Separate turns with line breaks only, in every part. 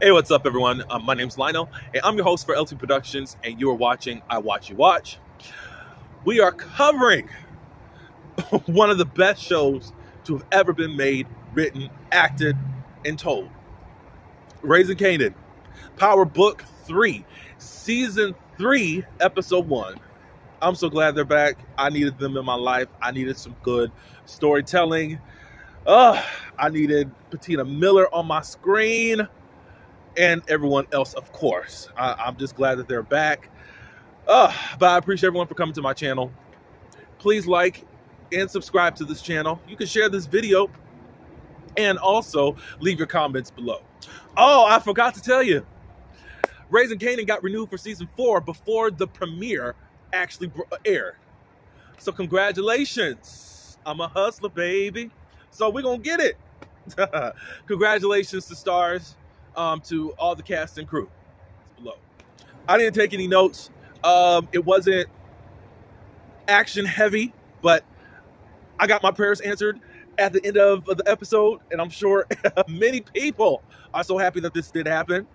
Hey, what's up, everyone? My name's Lionel, and I'm your host for LT Productions, and you are watching I Watch You Watch. We are covering one of the best shows to have ever been made, written, acted, and told. Raising Kanan, Power Book 3, Season 3, Episode 1. I'm so glad they're back. I needed them in my life. I needed some good storytelling. I needed Patina Miller on my screen. And everyone else, of course. I'm just glad that they're back. But I appreciate everyone for coming to my channel. Please like and subscribe to this channel. You can share this video and also leave your comments below. Oh, I forgot to tell you. Raising Kanan got renewed for season 4 before the premiere actually aired. So congratulations. I'm a hustler, baby. So we're going to get it. Congratulations to stars. To all the cast and crew. It's below. I didn't take any notes. It wasn't action heavy, but I got my prayers answered at the end of the episode, and I'm sure many people are so happy that this did happen.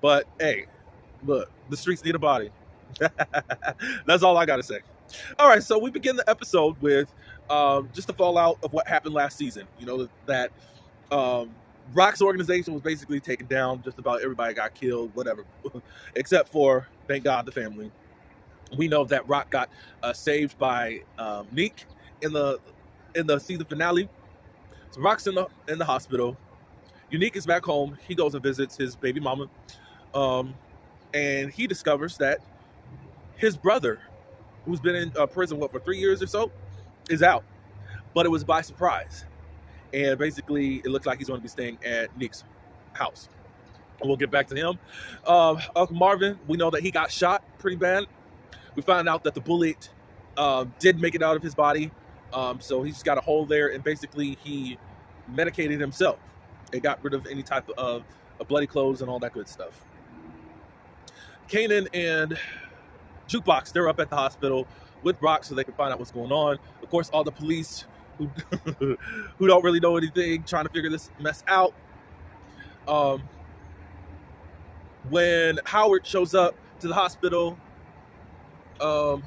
But hey, look, the streets need a body. That's all I gotta say. All right, so we begin the episode with just the fallout of what happened last season. You know that Rock's organization was basically taken down. Just about everybody got killed, whatever, except for, thank God, the family. We know that Rock got saved by Neek in the season finale. So Rock's in the hospital. Unique is back home. He goes and visits his baby mama, and he discovers that his brother, who's been in prison for 3 years or so, is out. But it was by surprise. And basically, it looks like he's going to be staying at Nick's house. We'll get back to him. Uncle Marvin, we know that he got shot pretty bad. We found out that the bullet did make it out of his body. So he's got a hole there. And basically, he medicated himself. It got rid of any type of bloody clothes and all that good stuff. Kanan and Jukebox, they're up at the hospital with Rock so they can find out what's going on. Of course, all the police who don't really know anything, trying to figure this mess out. When Howard shows up to the hospital, I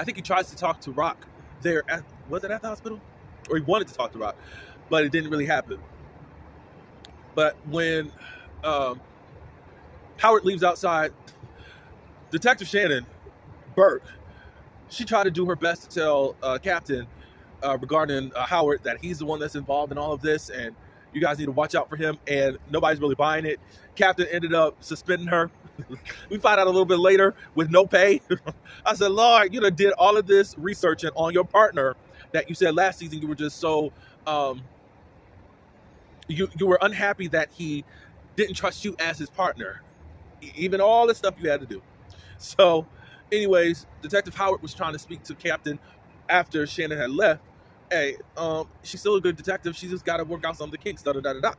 think he tries to talk to Rock there. Was it at the hospital? Or he wanted to talk to Rock, but it didn't really happen. But when Howard leaves outside, Detective Shannon Burke, she tried to do her best to tell Captain regarding Howard that he's the one that's involved in all of this, and you guys need to watch out for him, and nobody's really buying it. Captain ended up suspending her. We find out a little bit later with no pay. I said, Lord, you did all of this researching on your partner that you said last season you were just so you were unhappy that he didn't trust you as his partner, even all the stuff you had to do. So anyways, Detective Howard was trying to speak to Captain after Shannon had left. Hey, she's still a good detective. She just got to work out some of the kinks, da-da-da-da-da.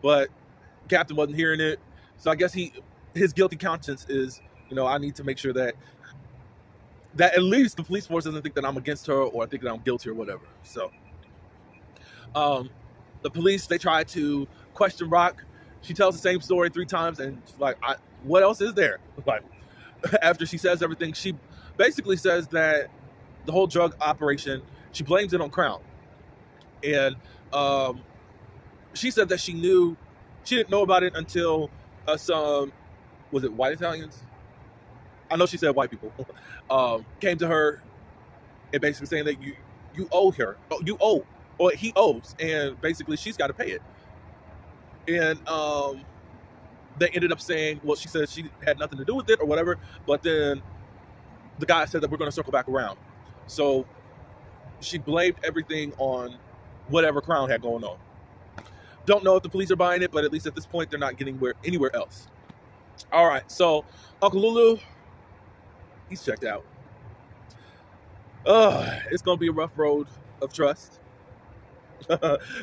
But Captain wasn't hearing it. So I guess his guilty conscience is, I need to make sure that at least the police force doesn't think that I'm against her or think that I'm guilty or whatever. So the police, they try to question Rock. She tells the same story 3 times, and she's like, what else is there? Like, after she says everything, she basically says that the whole drug operation, she blames it on Crown. And she said that she didn't know about it until some, was it white Italians? I know she said white people, came to her and basically saying that you owe her, or he owes, and basically she's got to pay it. And they ended up saying, well, she said she had nothing to do with it or whatever, but then the guy said that we're going to circle back around. So she blamed everything on whatever Crown had going on. Don't know if the police are buying it, but at least at this point, they're not getting anywhere else. All right, so Uncle Lulu, he's checked out. It's going to be a rough road of trust.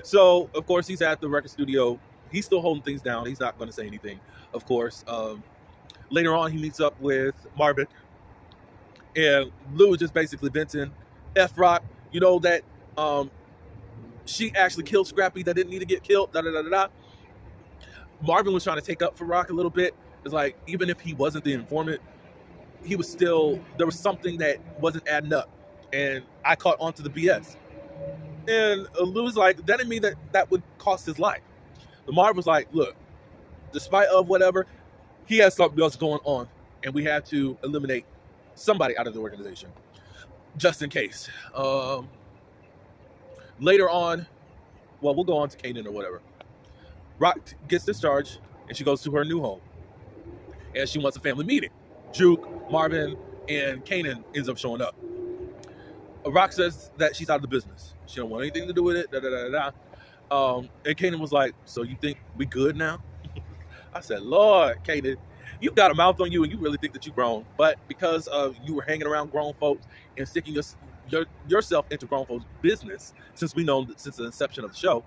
So, of course, he's at the record studio. He's still holding things down. He's not going to say anything, of course. Later on, he meets up with Marvin. And Lou is just basically venting. F Rock, that she actually killed Scrappy that didn't need to get killed, da-da-da-da-da. Marvin was trying to take up for Rock a little bit. It's like, even if he wasn't the informant, he was still, there was something that wasn't adding up. And I caught on to the BS. And Lou was like, that didn't mean that would cost his life. The Marv was like, look, despite of whatever, he has something else going on, and we have to eliminate somebody out of the organization, just in case. Later on, well, we'll go on to Kanan or whatever. Rock gets discharged, and she goes to her new home, and she wants a family meeting. Juke, Marvin, and Kanan ends up showing up. Rock says that she's out of the business. She don't want anything to do with it. And Kanan was like, so you think we good now? I said, Lord, Kanan, you got a mouth on you, and you really think that you grown. But because you were hanging around grown folks and sticking yourself into grown folks' business, since we know since the inception of the show,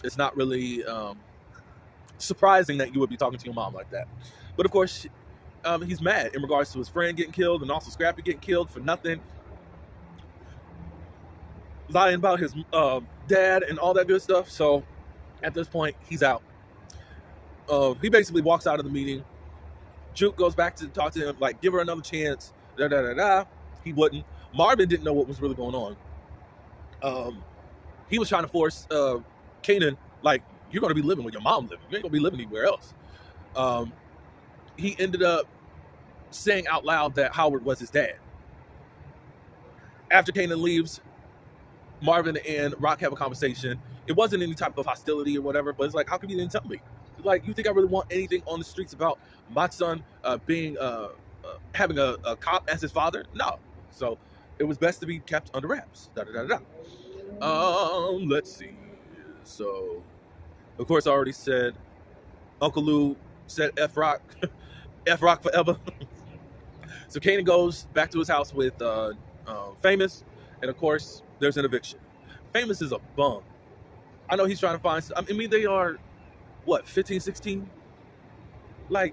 it's not really surprising that you would be talking to your mom like that. But of course, he's mad in regards to his friend getting killed and also Scrappy getting killed for nothing. Lying about his dad and all that good stuff. So at this point, he's out. He basically walks out of the meeting. Juke goes back to talk to him, like, give her another chance. He wouldn't. Marvin didn't know what was really going on. He was trying to force Kanan, like, you're going to be living where your mom living. You ain't going to be living anywhere else. He ended up saying out loud that Howard was his dad. After Kanan leaves, Marvin and Rock have a conversation. It wasn't any type of hostility or whatever, but it's like, how come you didn't tell me? Like, you think I really want anything on the streets about my son being having a cop as his father? No. So it was best to be kept under wraps. Let's see. So, of course, I already said Uncle Lou said F Rock, F Rock forever. So Kanan goes back to his house with Famous, and of course, there's an eviction. Famous is a bum. I know he's trying to find, I mean, they are, what, 15, 16? Like,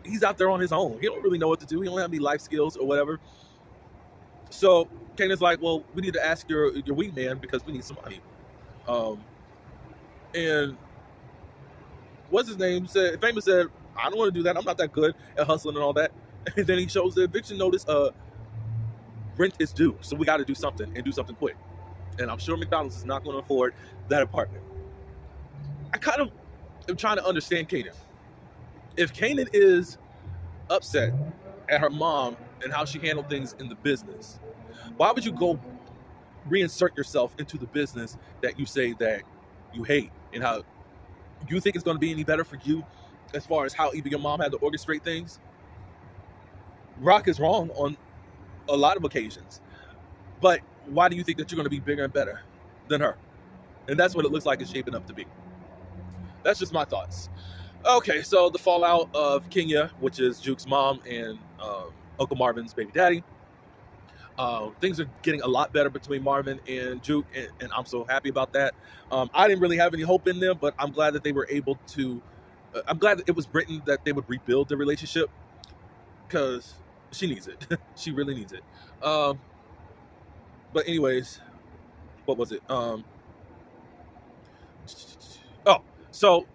he's out there on his own. He don't really know what to do. He don't have any life skills or whatever. So Kanan's like, well, we need to ask your weed man because we need some money. And what's his name? Famous said, I don't want to do that. I'm not that good at hustling and all that. And then he shows the eviction notice, rent is due. So we got to do something and do something quick. And I'm sure McDonald's is not going to afford that apartment. I kind of am trying to understand Kanan. If Kanan is upset at her mom and how she handled things in the business, why would you go reinsert yourself into the business that you say that you hate, and how you think it's going to be any better for you as far as how even your mom had to orchestrate things? Rock is wrong on a lot of occasions, but why do you think that you're going to be bigger and better than her? And that's what it looks like it's shaping up to be. That's just my thoughts. Okay, so the fallout of Kenya, which is Juke's mom and Uncle Marvin's baby daddy. Things are getting a lot better between Marvin and Juke, and I'm so happy about that. I didn't really have any hope in them, but I'm glad that they were able to, I'm glad that it was written that they would rebuild the relationship, because she needs it. She really needs it. But anyways, what was it? So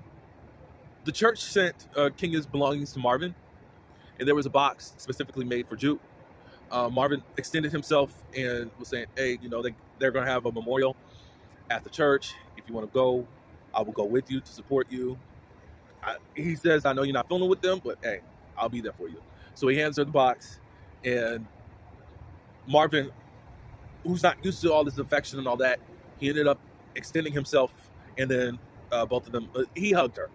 the church sent Kenya's belongings to Marvin, and there was a box specifically made for Juke. Marvin extended himself and was saying, hey, you know, they're going to have a memorial at the church. If you want to go, I will go with you to support you. He says, I know you're not feeling with them, but hey, I'll be there for you. So he hands her the box, and Marvin, who's not used to all this affection and all that, he ended up extending himself, and then both of them, he hugged her,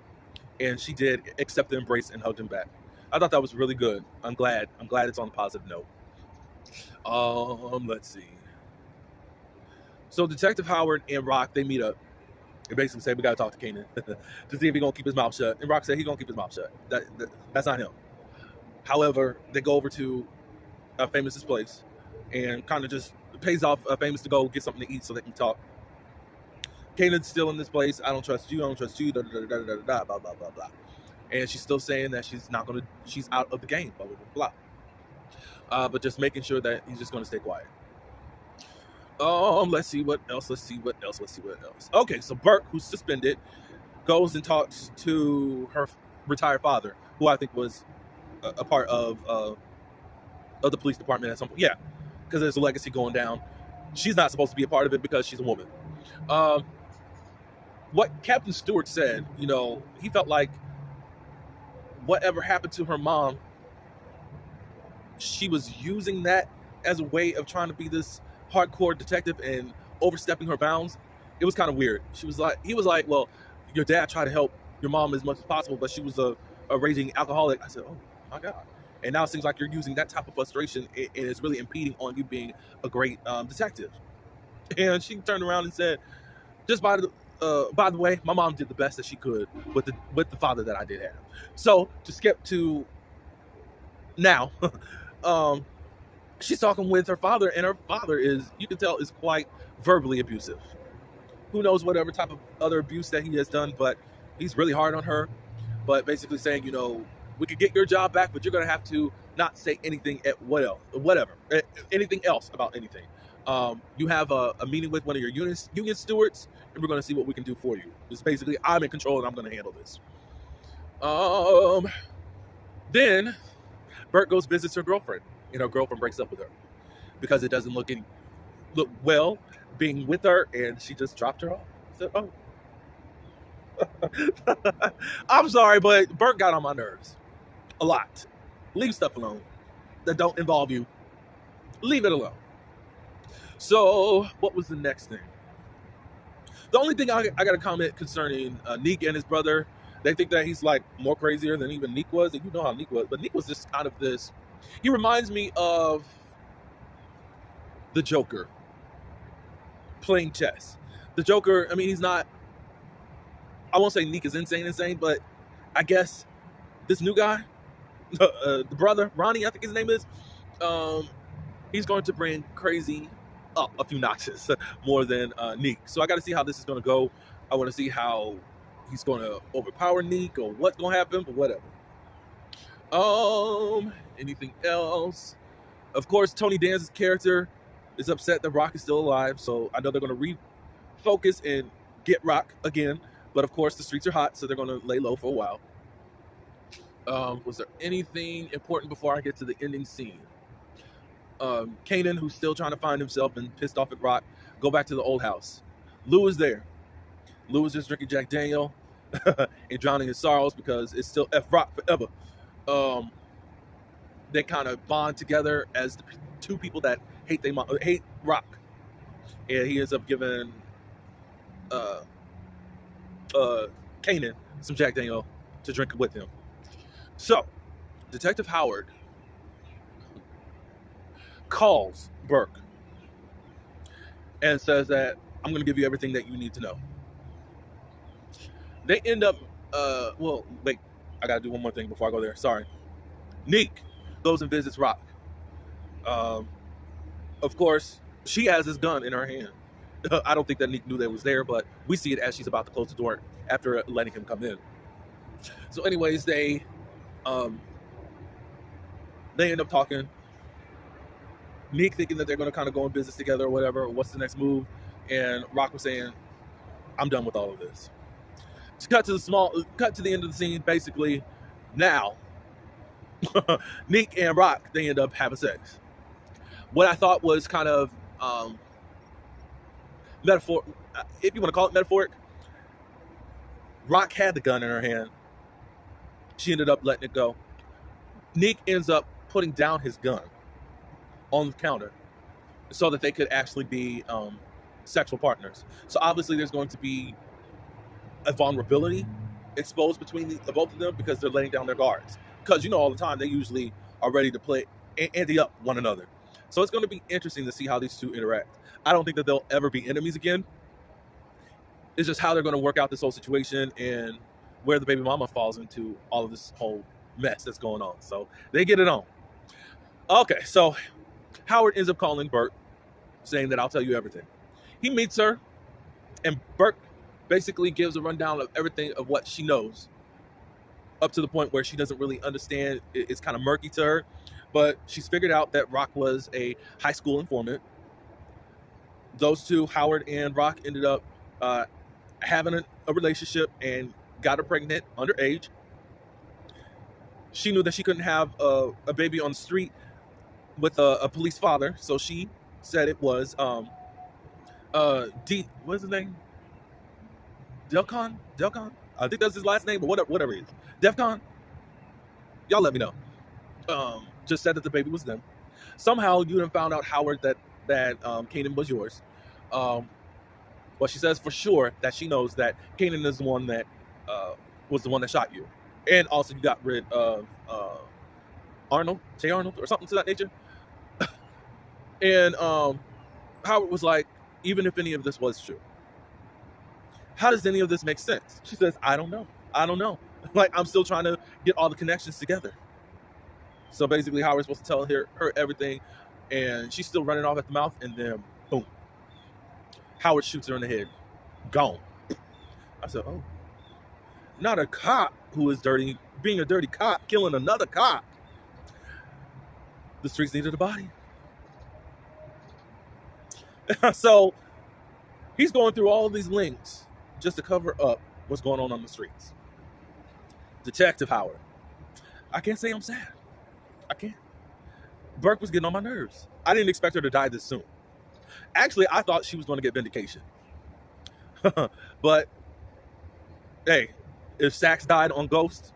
and she did accept the embrace and hugged him back. I thought that was really good. I'm glad it's on a positive note. Let's see. So Detective Howard and Rock, they meet up and basically say, we got to talk to Kanan to see if he's going to keep his mouth shut. And Rock said he's going to keep his mouth shut. That's not him. However, they go over to Famous's place and kind of just pays off Famous to go get something to eat so they can talk. Kanan's still in this place. I don't trust you. Blah, blah, blah, blah, blah. And she's still saying that she's out of the game, blah, blah, blah, blah. But just making sure that he's just going to stay quiet. Let's see what else. Okay, so Burke, who's suspended, goes and talks to her retired father, who I think was a part of the police department at some point. Yeah, because there's a legacy going down. She's not supposed to be a part of it because she's a woman. Um, what Captain Stewart said, he felt like whatever happened to her mom, she was using that as a way of trying to be this hardcore detective and overstepping her bounds. It was kind of weird. He was like, well, your dad tried to help your mom as much as possible, but she was a raging alcoholic. I said, oh my God. And now it seems like you're using that type of frustration, and it's really impeding on you being a great detective. And she turned around and said, just by the way, my mom did the best that she could with the father that I did have. So to skip to now, she's talking with her father, and her father you can tell, is quite verbally abusive. Who knows whatever type of other abuse that he has done, but he's really hard on her. But basically saying, we could get your job back, but you're going to have to not say anything anything else about anything. You have a meeting with one of your union stewards, and we're going to see what we can do for you. It's basically, I'm in control and I'm going to handle this. Then Bert goes visits her girlfriend, and her girlfriend breaks up with her because it doesn't look well being with her, and she just dropped her off. I said, oh. I'm sorry, but Bert got on my nerves a lot. Leave stuff alone that don't involve you. Leave it alone. So what was the next thing? The only thing I got to comment concerning Neek and his brother, they think that he's like more crazier than even Neek was, and you know how Neek was, but Neek was just kind of this. He reminds me of the Joker playing chess. The Joker, I mean, he's not, I won't say Neek is insane, but I guess this new guy, the brother, Ronnie, I think his name is, he's going to bring crazy up a few notches more than Neek. So I got to see how this is going to go. I want to see how he's going to overpower Neek or what's going to happen, but whatever. Anything else? Of course, Tony Danza's character is upset that Rock is still alive, so I know they're going to refocus and get Rock again. But of course, the streets are hot, so they're going to lay low for a while. Was there anything important before I get to the ending scene? Kanan, who's still trying to find himself and pissed off at Rock, go back to the old house. Lou is there. Lou is just drinking Jack Daniel and drowning his sorrows because it's still F Rock forever. They kind of bond together as the two people that hate Rock. And he ends up giving Kanan some Jack Daniel to drink with him. So, Detective Howard calls Burke and says that I'm going to give you everything that you need to know. They end up, wait, I got to do one more thing before I go there. Sorry. Neek goes and visits Rock. Of course, she has his gun in her hand. I don't think that Neek knew that it was there, but we see it as she's about to close the door after letting him come in. So anyways, they end up talking. Neek thinking that they're going to kind of go in business together or whatever. What's the next move? And Rock was saying, I'm done with all of this. To cut to the end of the scene, basically, now, Neek and Rock, they end up having sex. What I thought was kind of metaphor, if you want to call it metaphoric. Rock had the gun in her hand. She ended up letting it go. Neek ends up putting down his gun on the counter so that they could actually be sexual partners. So obviously there's going to be a vulnerability exposed between the both of them because they're laying down their guards. Because all the time they usually are ready to play ante up one another. So it's going to be interesting to see how these two interact. I don't think that they'll ever be enemies again. It's just how they're going to work out this whole situation and where the baby mama falls into all of this whole mess that's going on. So they get it on. Okay, so Howard ends up calling Bert, saying that I'll tell you everything. He meets her, and Bert basically gives a rundown of everything of what she knows, up to the point where she doesn't really understand. It's kind of murky to her, but she's figured out that Rock was a high school informant. Those two, Howard and Rock, ended up having a relationship and got her pregnant underage. She knew that she couldn't have a baby on the street with a police father, so she said it was what's his name? Delcon? I think that's his last name, but whatever it is. Defcon? Y'all let me know. Just said that the baby was them. Somehow you done found out, Howard, that Kanan was yours. Well, she says for sure that she knows that Kanan is the one that was the one that shot you. And also you got rid of Arnold, or something to that nature. And Howard was like, even if any of this was true, how does any of this make sense? She says, I don't know. Like, I'm still trying to get all the connections together. So basically, Howard's supposed to tell her everything, and she's still running off at the mouth, and then boom, Howard shoots her in the head. Gone. I said, oh, not a cop who is being a dirty cop, killing another cop. The streets needed a body. So he's going through all of these links just to cover up what's going on the streets. Detective Howard. I can't say I'm sad. I can't. Burke was getting on my nerves. I didn't expect her to die this soon. Actually, I thought she was going to get vindication. But, hey, if Sax died on Ghost,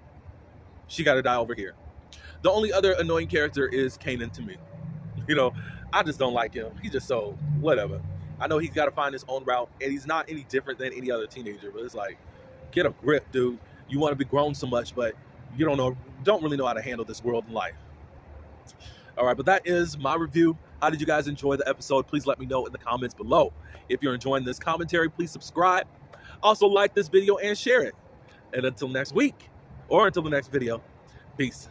she got to die over here. The only other annoying character is Kanan to me. You know, I just don't like him. He's just so whatever. I know he's got to find his own route, and he's not any different than any other teenager, but it's like, get a grip, dude. You want to be grown so much, but you don't really know how to handle this world and life. All right, but that is my review. How did you guys enjoy the episode? Please let me know in the comments below. If you're enjoying this commentary, please subscribe. Also like this video and share it. And until next week, or until the next video, peace.